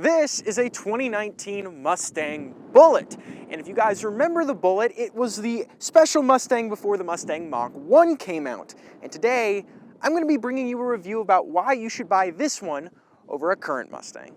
This is a 2019 Mustang Bullitt, and if you guys remember the Bullitt, it was the special Mustang before the Mustang Mach-1 came out. And today, I'm going to be bringing you a review about why you should buy this one over a current Mustang.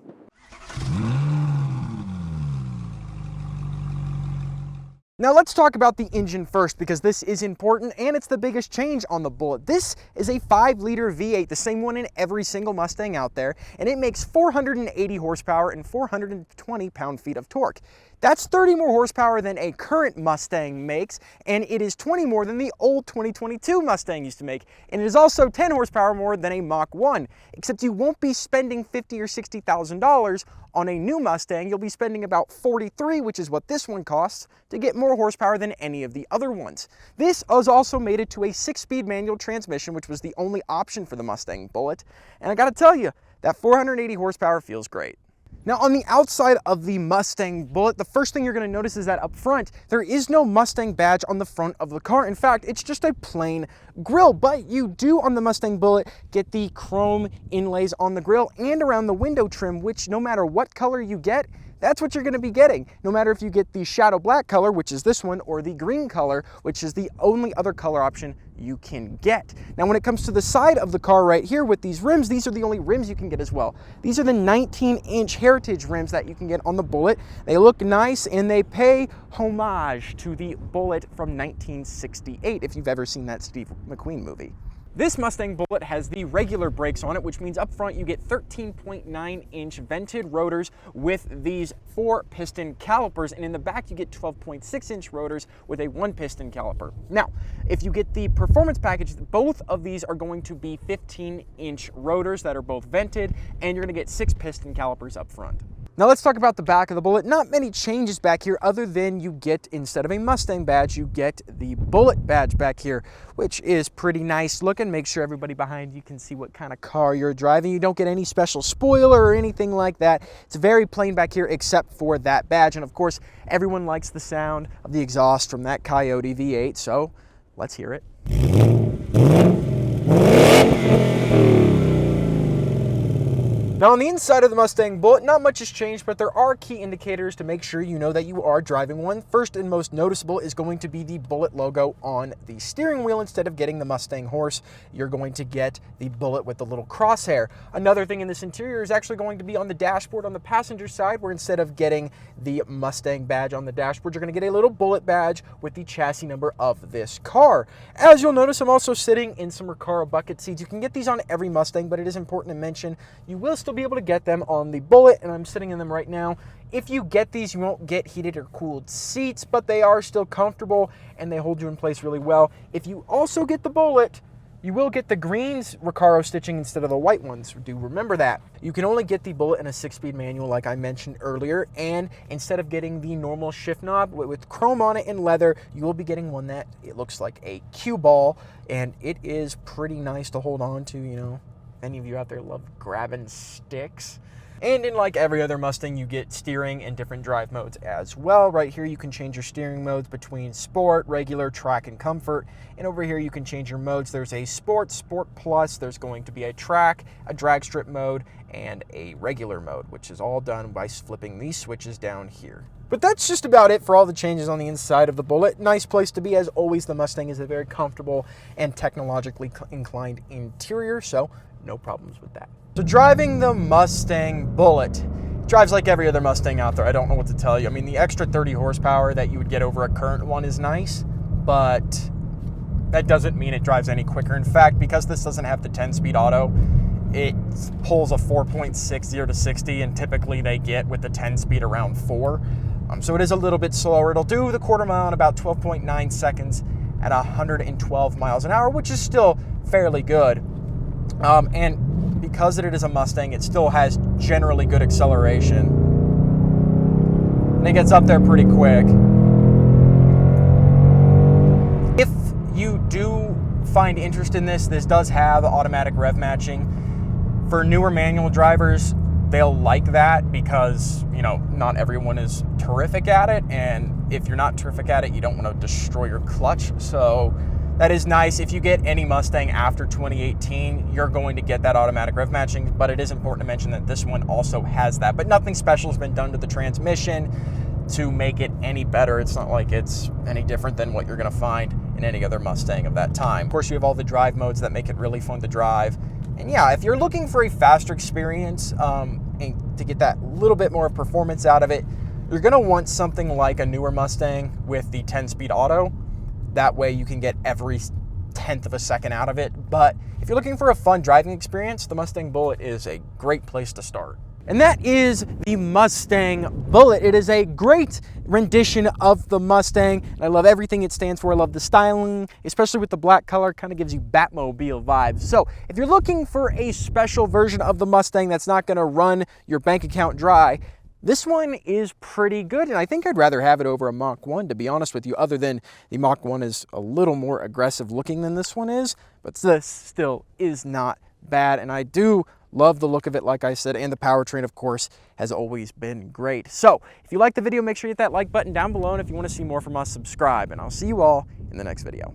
Now let's talk about the engine first, because this is important and it's the biggest change on the Bullitt. This is a 5-liter V8, the same one in every single Mustang out there, and it makes 480 horsepower and 420 pound-feet of torque. That's 30 more horsepower than a current Mustang makes, and it is 20 more than the old 2022 Mustang used to make, and it is also 10 horsepower more than a Mach-1, except you won't be spending $50,000 or $60,000 on a new Mustang. You'll be spending about $43,000, which is what this one costs, to get more horsepower than any of the other ones. This has also made it to a 6-speed manual transmission, which was the only option for the Mustang Bullitt, and I gotta tell you, that 480 horsepower feels great. Now on the outside of the Mustang Bullitt, the first thing you're going to notice is that up front, there is no Mustang badge on the front of the car. In fact, it's just a plain grille, but you do on the Mustang Bullitt get the chrome inlays on the grille and around the window trim, which no matter what color you get, that's what you're going to be getting. No matter if you get the shadow black color, which is this one, or the green color, which is the only other color option you can get. Now when it comes to the side of the car right here with these rims, these are the only rims you can get as well. These are the 19-inch heritage rims that you can get on the Bullitt. They look nice and they pay homage to the Bullitt from 1968, if you've ever seen that Steve McQueen movie. This Mustang Bullitt has the regular brakes on it, which means up front you get 13.9-inch vented rotors with these 4-piston calipers, and in the back you get 12.6-inch rotors with a 1-piston caliper. Now, if you get the performance package, both of these are going to be 15-inch rotors that are both vented, and you're going to get 6-piston calipers up front. Now let's talk about the back of the Bullitt. Not many changes back here other than you get, instead of a Mustang badge, you get the Bullitt badge back here, which is pretty nice looking. Make sure everybody behind you can see what kind of car you're driving. You don't get any special spoiler or anything like that. It's very plain back here except for that badge. And of course, everyone likes the sound of the exhaust from that Coyote V8, so let's hear it. Now on the inside of the Mustang Bullitt, not much has changed, but there are key indicators to make sure you know that you are driving one. First and most noticeable is going to be the Bullitt logo on the steering wheel. Instead of getting the Mustang horse, you're going to get the Bullitt with the little crosshair. Another thing in this interior is actually going to be on the dashboard on the passenger side, where instead of getting the Mustang badge on the dashboard, you're going to get a little Bullitt badge with the chassis number of this car. As you'll notice, I'm also sitting in some Recaro bucket seats. You can get these on every Mustang, but it is important to mention you will still be able to get them on the Bullitt, and I'm sitting in them right now. If you get these, you won't get heated or cooled seats, but they are still comfortable and they hold you in place really well. If you also get the Bullitt, you will get the green Recaro stitching instead of the white ones. Do remember that. You can only get the Bullitt in a 6-speed manual like I mentioned earlier, and instead of getting the normal shift knob with chrome on it and leather, you will be getting one that it looks like a cue ball, and it is pretty nice to hold on to, you know. Any of you out there love grabbing sticks. And in like every other Mustang, you get steering and different drive modes as well. Right here, you can change your steering modes between sport, regular, track, and comfort. And over here, you can change your modes. There's a sport, sport plus, there's going to be a track, a drag strip mode, and a regular mode, which is all done by flipping these switches down here. But that's just about it for all the changes on the inside of the Bullitt. Nice place to be. As always, the Mustang is a very comfortable and technologically inclined interior, so no problems with that. So driving the Mustang Bullitt drives like every other Mustang out there. I don't know what to tell you. I mean, the extra 30 horsepower that you would get over a current one is nice, but that doesn't mean it drives any quicker. In fact, because this doesn't have the 10-speed auto, it pulls a 4.6 0 to 60, and typically they get with the 10-speed around 4. So it is a little bit slower. It'll do the quarter mile in about 12.9 seconds at 112 miles an hour, which is still fairly good. And because it is a Mustang, it still has generally good acceleration. And it gets up there pretty quick. If you do find interest in this, this does have automatic rev matching. For newer manual drivers, they'll like that because, you know, not everyone is terrific at it. And if you're not terrific at it, you don't want to destroy your clutch. So That is nice. If you get any Mustang after 2018, you're going to get that automatic rev matching, but it is important to mention that this one also has that. But nothing special has been done to the transmission to make it any better. It's not like it's any different than what you're going to find in any other Mustang of that time. Of course, you have all the drive modes that make it really fun to drive. And yeah, if you're looking for a faster experience and to get that little bit more performance out of it, you're going to want something like a newer Mustang with the 10-speed auto. That way you can get every 1/10 of a second out of it. But if you're looking for a fun driving experience, the Mustang Bullitt is a great place to start. And that is the Mustang Bullitt. It is a great rendition of the Mustang. And I love everything it stands for. I love the styling, especially with the black color, kind of gives you Batmobile vibes. So if you're looking for a special version of the Mustang that's not going to run your bank account dry, this one is pretty good, and I think I'd rather have it over a Mach 1, to be honest with you, other than the Mach 1 is a little more aggressive looking than this one is, but this still is not bad, and I do love the look of it, like I said, and the powertrain, of course, has always been great. So, if you like the video, make sure you hit that like button down below, and if you want to see more from us, subscribe, and I'll see you all in the next video.